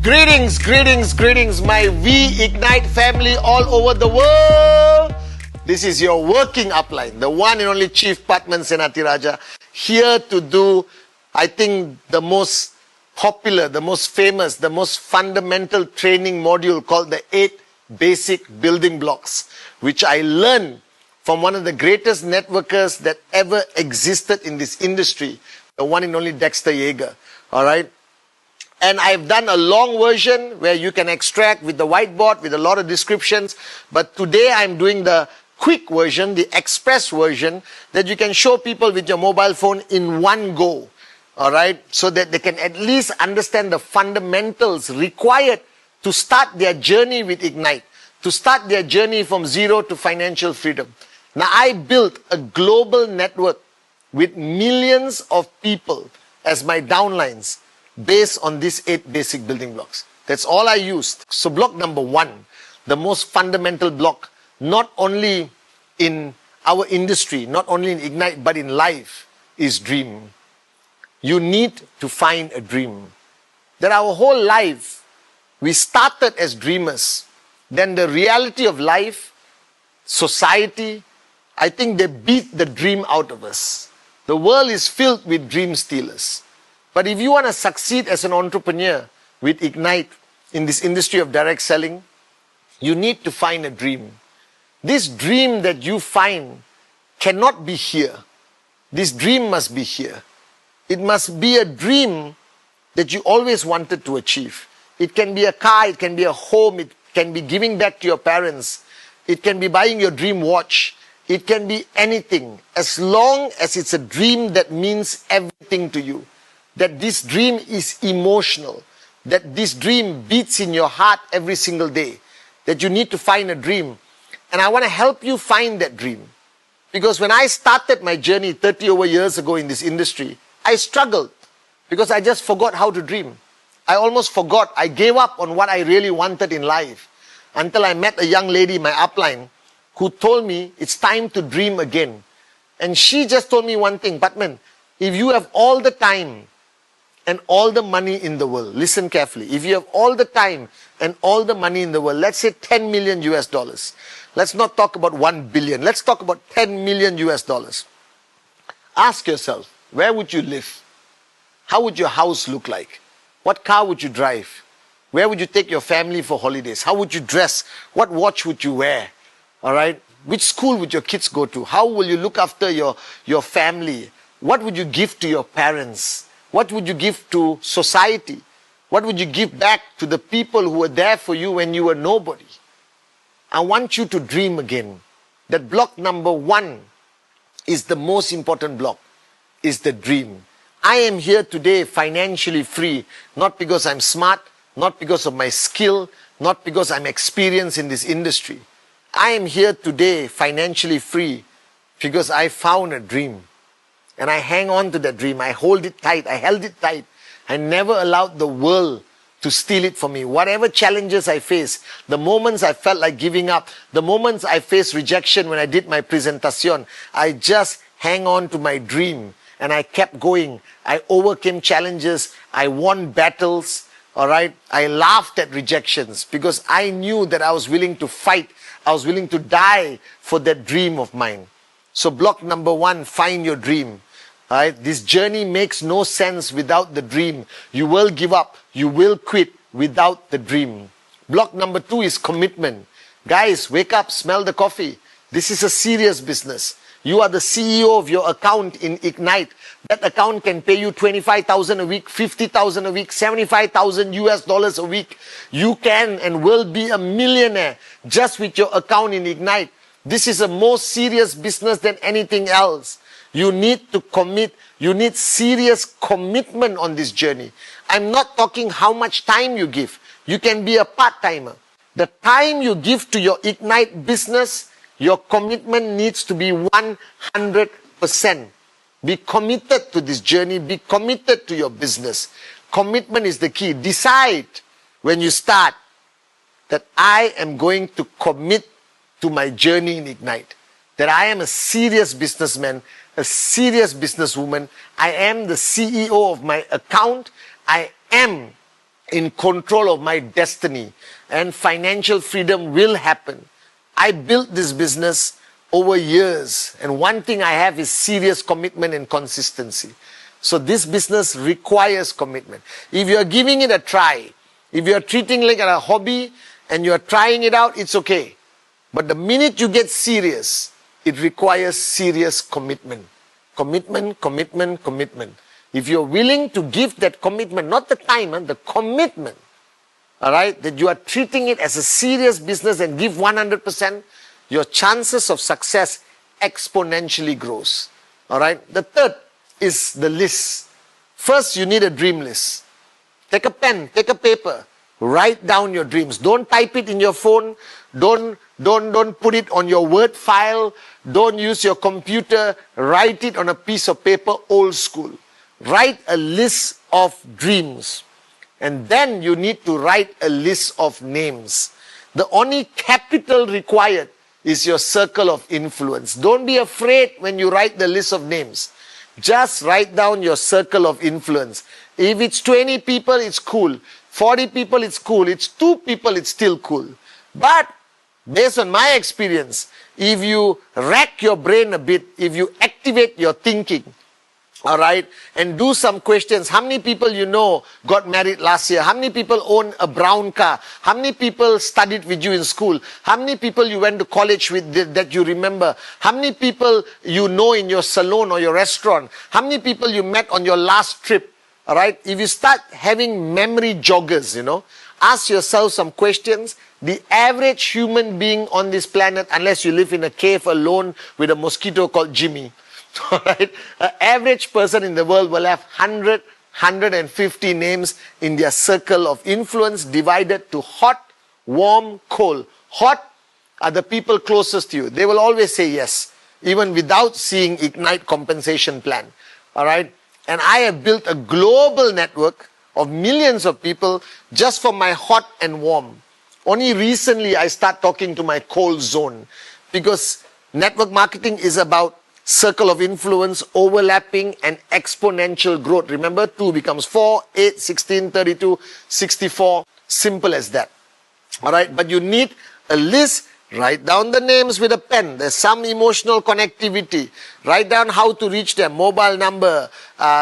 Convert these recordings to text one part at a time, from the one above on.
Greetings, greetings, greetings, my V-Ignite family all over the world. This is your working upline, the one and only Chief Patman Senatiraja, here to do, I think, the most popular, the most famous, the most fundamental training module called the 8 Basic Building Blocks, which I learned from one of the greatest networkers that ever existed in this industry, the one and only Dexter Yeager. All right. And I've done a long version where you can extract with the whiteboard with a lot of descriptions. But today I'm doing the quick version, the express version, that you can show people with your mobile phone in one go. All right. So that they can at least understand the fundamentals required to start their journey with Ignite, to start their journey from zero to financial freedom. Now, I built a global network with millions of people as my downlines, based on these 8 basic building blocks. That's all I used. So block number 1, the most fundamental block, not only in our industry, not only in Ignite, but in life, is dream. You need to find a dream. That our whole life, we started as dreamers. Then the reality of life, society, I think they beat the dream out of us. The world is filled with dream stealers. But if you want to succeed as an entrepreneur with Ignite in this industry of direct selling, you need to find a dream. This dream that you find cannot be here. This dream must be here. It must be a dream that you always wanted to achieve. It can be a car, it can be a home, it can be giving back to your parents, it can be buying your dream watch, it can be anything, as long as it's a dream that means everything to you. That this dream is emotional, that this dream beats in your heart every single day, that you need to find a dream. And I want to help you find that dream. Because when I started my journey 30 over years ago in this industry, I struggled because I just forgot how to dream. I almost forgot. I gave up on what I really wanted in life until I met a young lady, my upline, who told me it's time to dream again. And she just told me one thing, Patman, if you have all the time and all the money in the world, listen carefully. If you have all the time and all the money in the world, let's say 10 million US dollars. Let's not talk about 1 billion. Let's talk about 10 million US dollars. Ask yourself, where would you live? How would your house look like? What car would you drive? Where would you take your family for holidays? How would you dress? What watch would you wear? All right? Which school would your kids go to? How will you look after your family? What would you give to your parents? What would you give to society? What would you give back to the people who were there for you when you were nobody? I want you to dream again. That block number 1 is the most important block, is the dream. I am here today financially free, not because I'm smart, not because of my skill, not because I'm experienced in this industry. I am here today financially free because I found a dream. And I hang on to that dream. I hold it tight. I held it tight. I never allowed the world to steal it from me. Whatever challenges I face, the moments I felt like giving up, the moments I faced rejection when I did my presentation, I just hang on to my dream. And I kept going. I overcame challenges. I won battles. All right. I laughed at rejections because I knew that I was willing to fight. I was willing to die for that dream of mine. So block number 1, find your dream. All right? This journey makes no sense without the dream. You will give up. You will quit without the dream. Block number 2 is commitment. Guys, wake up, smell the coffee. This is a serious business. You are the CEO of your account in Ignite. That account can pay you 25,000 a week, 50,000 a week, 75,000 US dollars a week. You can and will be a millionaire just with your account in Ignite. This is a more serious business than anything else. You need to commit. You need serious commitment on this journey. I'm not talking how much time you give. You can be a part-timer. The time you give to your Ignite business, your commitment needs to be 100%. Be committed to this journey. Be committed to your business. Commitment is the key. Decide when you start that I am going to commit to my journey in Ignite. That I am a serious businessman, a serious businesswoman. I am the CEO of my account. I am in control of my destiny, and financial freedom will happen. I built this business over years, and one thing I have is serious commitment and consistency. So this business requires commitment. If you're giving it a try, if you're treating it like a hobby and you're trying it out, it's okay. But the minute you get serious, it requires serious commitment. Commitment, commitment, commitment. If you're willing to give that commitment, not the time, the commitment, all right, that you are treating it as a serious business and give 100%, your chances of success exponentially grows. All right. The third is the list. First, you need a dream list. Take a pen, take a paper, write down your dreams. Don't type it in your phone. Don't put it on your Word file. Don't use your computer. Write it on a piece of paper, old school. Write a list of dreams. And then you need to write a list of names. The only capital required is your circle of influence. Don't be afraid when you write the list of names. Just write down your circle of influence. If it's 20 people, it's cool. 40 people, it's cool. It's 2 people, it's still cool. But based on my experience, if you rack your brain a bit, if you activate your thinking, all right, and do some questions. How many people you know got married last year? How many people own a brown car? How many people studied with you in school? How many people you went to college with that you remember? How many people you know in your salon or your restaurant? How many people you met on your last trip? All right, if you start having memory joggers, ask yourself some questions. The average human being on this planet, unless you live in a cave alone with a mosquito called Jimmy, all right, an average person in the world will have 100, 150 names in their circle of influence divided to hot, warm, cold. Hot are the people closest to you. They will always say yes, even without seeing Ignite compensation plan. All right. And I have built a global network of millions of people just for my hot and warm. Only recently I start talking to my cold zone, because network marketing is about circle of influence, overlapping, and exponential growth. Remember, 2 becomes 4, 8, 16, 32, 64. Simple as that. All right, but you need a list. Write down the names with a pen. There's some emotional connectivity. Write down how to reach them. Mobile number,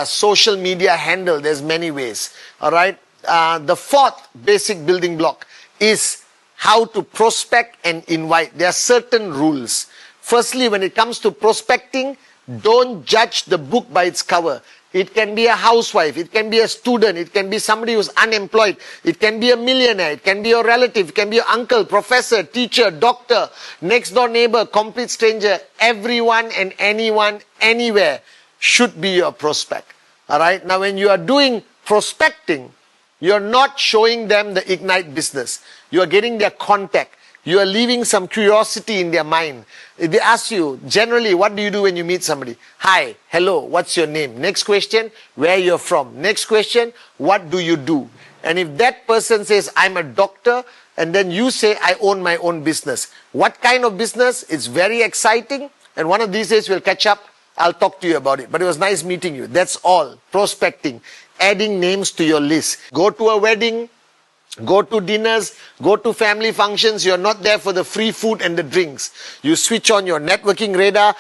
social media handle. There's many ways. All right. The fourth basic building block is how to prospect and invite. There are certain rules. Firstly, when it comes to prospecting, don't judge the book by its cover. It can be a housewife, it can be a student, it can be somebody who's unemployed, it can be a millionaire, it can be your relative, it can be your uncle, professor, teacher, doctor, next door neighbor, complete stranger. Everyone and anyone, anywhere should be your prospect. All right. Now, when you are doing prospecting, you're not showing them the Ignite business. You are getting their contact. You are leaving some curiosity in their mind. If they ask you, generally, what do you do when you meet somebody? Hi, hello, what's your name? Next question, where you're from. Next question, what do you do? And if that person says, I'm a doctor, and then you say, I own my own business. What kind of business? It's very exciting. And one of these days we'll catch up. I'll talk to you about it. But it was nice meeting you. That's all. Prospecting. Adding names to your list. Go to a wedding. Go to dinners, go to family functions. You're not there for the free food and the drinks. You switch on your networking radar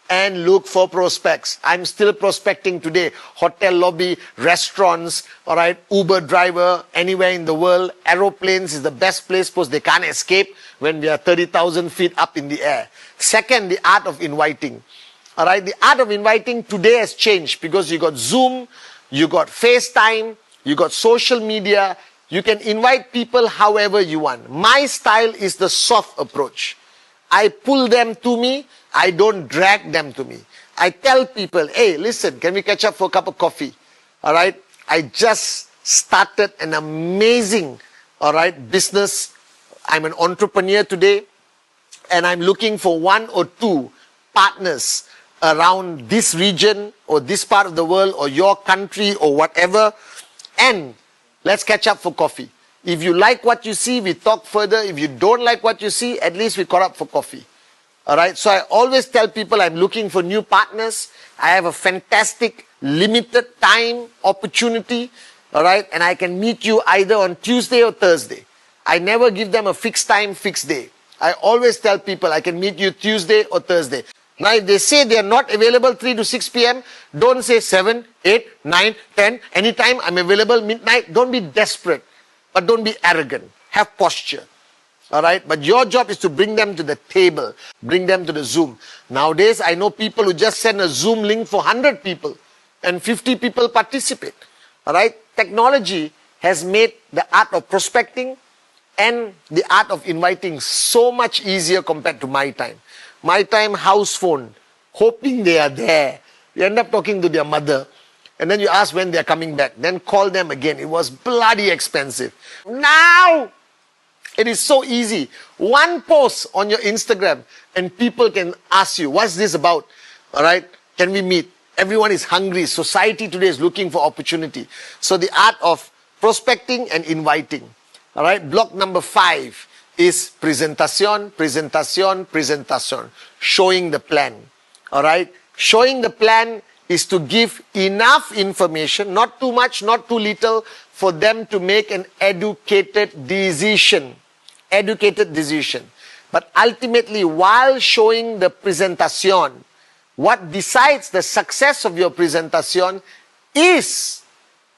and look for prospects. I'm still prospecting today. Hotel lobby, restaurants, all right, Uber driver, anywhere in the world. Aeroplanes is the best place because they can't escape when we are 30,000 feet up in the air. Second, the art of inviting. All right, the art of inviting today has changed because you got Zoom, you got FaceTime, you got social media. You can invite people however you want. My style is the soft approach. I pull them to me. I don't drag them to me. I tell people, hey, listen, can we catch up for a cup of coffee? All right. I just started an amazing, all right, business. I'm an entrepreneur today, and I'm looking for 1 or 2 partners around this region or this part of the world or your country or whatever. And let's catch up for coffee. If you like what you see, we talk further. If you don't like what you see, at least we caught up for coffee. All right. So I always tell people I'm looking for new partners. I have a fantastic limited time, opportunity, all right? And I can meet you either on Tuesday or Thursday. I never give them a fixed time, fixed day. I always tell people I can meet you Tuesday or Thursday. Now, if they say they are not available 3 to 6 p.m., don't say 7, 8, 9, 10, anytime I'm available, midnight. Don't be desperate, but don't be arrogant. Have posture. All right? But your job is to bring them to the table, bring them to the Zoom. Nowadays, I know people who just send a Zoom link for 100 people and 50 people participate. All right? Technology has made the art of prospecting and the art of inviting so much easier compared to my time. My time, house phone, hoping they are there. You end up talking to their mother, and then you ask when they are coming back. Then call them again. It was bloody expensive. Now, it is so easy. One post on your Instagram, and people can ask you, what's this about? All right, can we meet? Everyone is hungry. Society today is looking for opportunity. So the art of prospecting and inviting. All right, block number 5 is presentation, presentation, presentation. Showing the plan. All right, showing the plan is to give enough information, not too much, not too little, for them to make an educated decision. Educated decision. But ultimately, while showing the presentation, what decides the success of your presentation is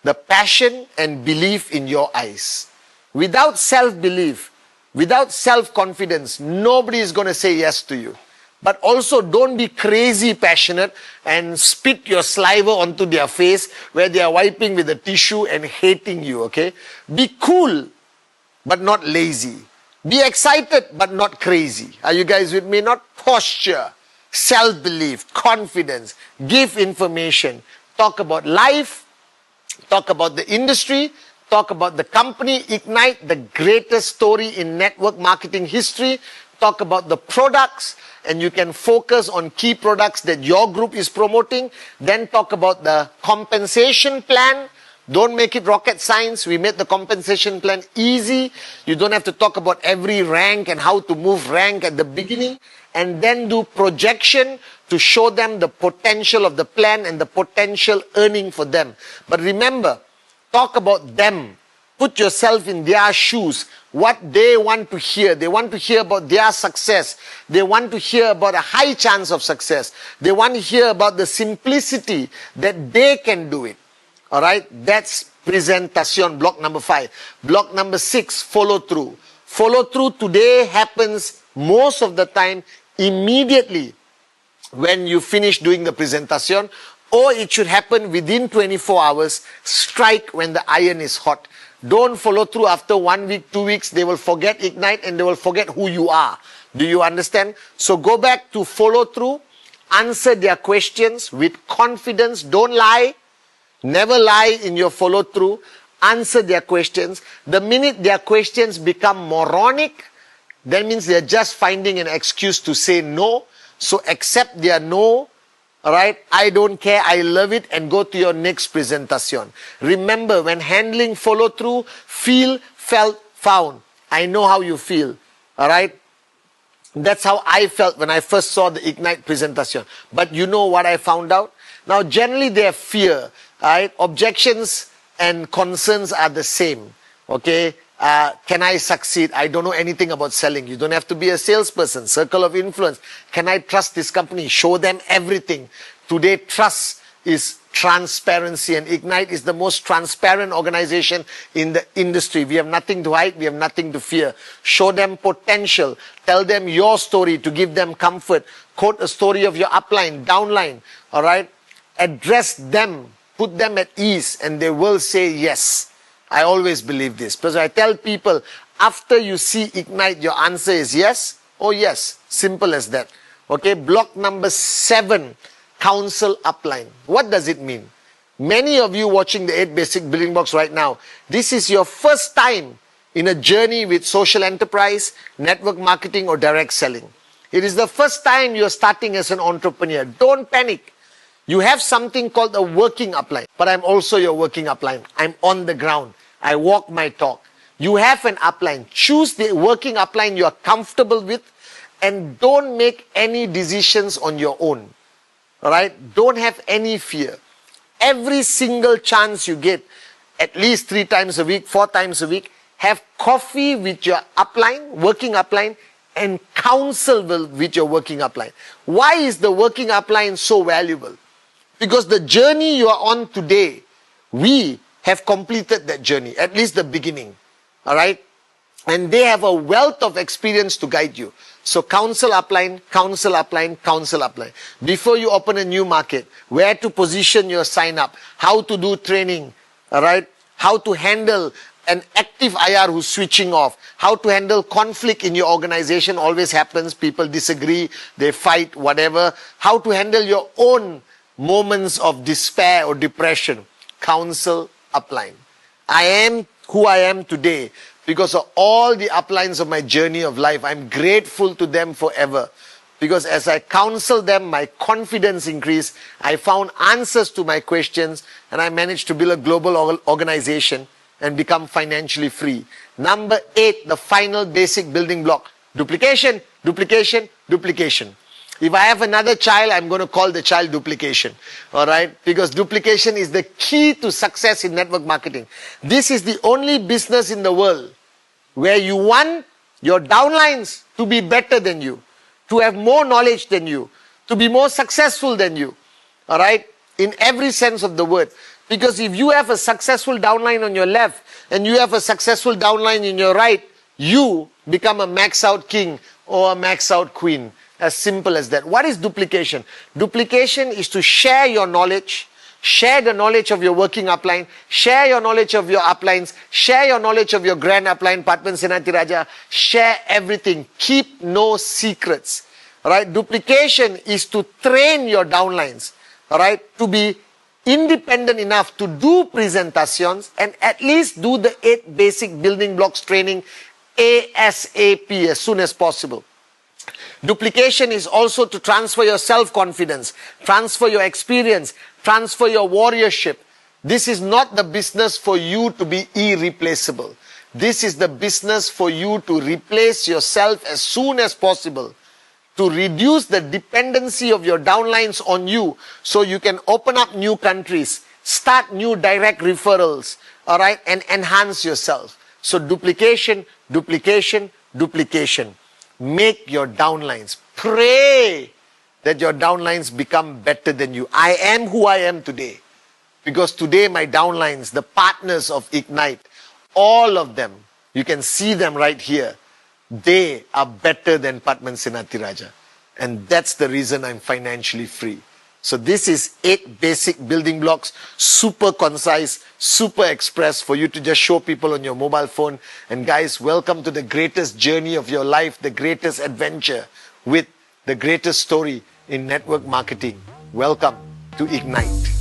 the passion and belief in your eyes. Without self-belief, without self-confidence, nobody is going to say yes to you. But also don't be crazy passionate and spit your saliva onto their face where they are wiping with a tissue and hating you, okay? Be cool, but not lazy. Be excited, but not crazy. Are you guys with me? Not posture, self-belief, confidence, give information, talk about life, talk about the industry, talk about the company, Ignite, the greatest story in network marketing history. Talk about the products, and you can focus on key products that your group is promoting. Then talk about the compensation plan. Don't make it rocket science. We made the compensation plan easy. You don't have to talk about every rank and how to move rank at the beginning. And then do projection to show them the potential of the plan and the potential earning for them. But remember, talk about them. Put yourself in their shoes. What they want to hear. They want to hear about their success. They want to hear about a high chance of success. They want to hear about the simplicity that they can do it. All right? That's presentation, block number 5. Block number 6, follow through. Follow through today happens most of the time immediately when you finish doing the presentation, or it should happen within 24 hours, strike when the iron is hot. Don't follow through after 1 week, 2 weeks. They will forget Ignite and they will forget who you are. Do you understand? So go back to follow through. Answer their questions with confidence. Don't lie. Never lie in your follow through. Answer their questions. The minute their questions become moronic, that means they're just finding an excuse to say no. So accept their no. All right, I don't care, I love it, and go to your next presentation. Remember, when handling follow through, feel, felt, found. I know how you feel. All right, that's how I felt when I first saw the Ignite presentation. But you know what I found out? Now, generally, they have fear. All right, objections and concerns are the same. Okay. Can I succeed? I don't know anything about selling. You don't have to be a salesperson. Circle of influence. Can I trust this company? Show them everything. Today, trust is transparency, and Ignite is the most transparent organization in the industry. We have nothing to hide. We have nothing to fear. Show them potential. Tell them your story to give them comfort. Quote a story of your upline, downline. All right? Address them. Put them at ease, and they will say yes. I always believe this, because I tell people, after you see Ignite, your answer is yes or yes. Simple as that. Okay, block number 7, counsel upline. What does it mean? Many of you watching the 8 Basic Building Blocks right now, this is your first time in a journey with social enterprise, network marketing, or direct selling. It is the first time you're starting as an entrepreneur. Don't panic. You have something called a working upline, but I'm also your working upline. I'm on the ground. I walk my talk. You have an upline. Choose the working upline you are comfortable with, and don't make any decisions on your own. All right? Don't have any fear. every single chance you get, at least 3 times a week, 4 times a week, have coffee with your upline, working upline, and counsel with your working upline. Why is the working upline so valuable? Because the journey you are on today, we have completed that journey, at least the beginning. All right? And they have a wealth of experience to guide you. So counsel upline, counsel upline, counsel upline. Before you open a new market, where to position your sign up, how to do training, all right? How to handle an active IR who's switching off, how to handle conflict in your organization, always happens, people disagree, they fight, whatever. How to handle your own moments of despair or depression, counsel upline. I am who I am today because of all the uplines of my journey of life. I'm grateful to them forever. Because as I counsel them, my confidence increased. I found answers to my questions and I managed to build a global organization and become financially free. Number 8, the final basic building block. Duplication, duplication, duplication. If I have another child, I'm going to call the child duplication. Alright? Because duplication is the key to success in network marketing. This is the only business in the world where you want your downlines to be better than you, to have more knowledge than you, to be more successful than you. Alright? In every sense of the word. Because if you have a successful downline on your left and you have a successful downline in your right, you become a max out king or a max out queen. As simple as that. What is duplication? Duplication is to share your knowledge, share the knowledge of your working upline, share your knowledge of your uplines, share your knowledge of your grand upline, Patman Senatiraja, share everything. Keep no secrets. Alright? Duplication is to train your downlines, alright, to be independent enough to do presentations and at least do the 8 basic building blocks training ASAP, as soon as possible. Duplication is also to transfer your self-confidence, transfer your experience, transfer your warriorship. This is not the business for you to be irreplaceable. This is the business for you to replace yourself as soon as possible, to reduce the dependency of your downlines on you so you can open up new countries, start new direct referrals, all right, and enhance yourself. So duplication, duplication, duplication. Make your downlines. Pray that your downlines become better than you. I am who I am today. Because today my downlines, the partners of Ignite, all of them, you can see them right here. They are better than Patman Senatiraja. And that's the reason I'm financially free. So this is 8 basic building blocks, super concise, super express for you to just show people on your mobile phone. And guys, welcome to the greatest journey of your life, the greatest adventure with the greatest story in network marketing. Welcome to Ignite.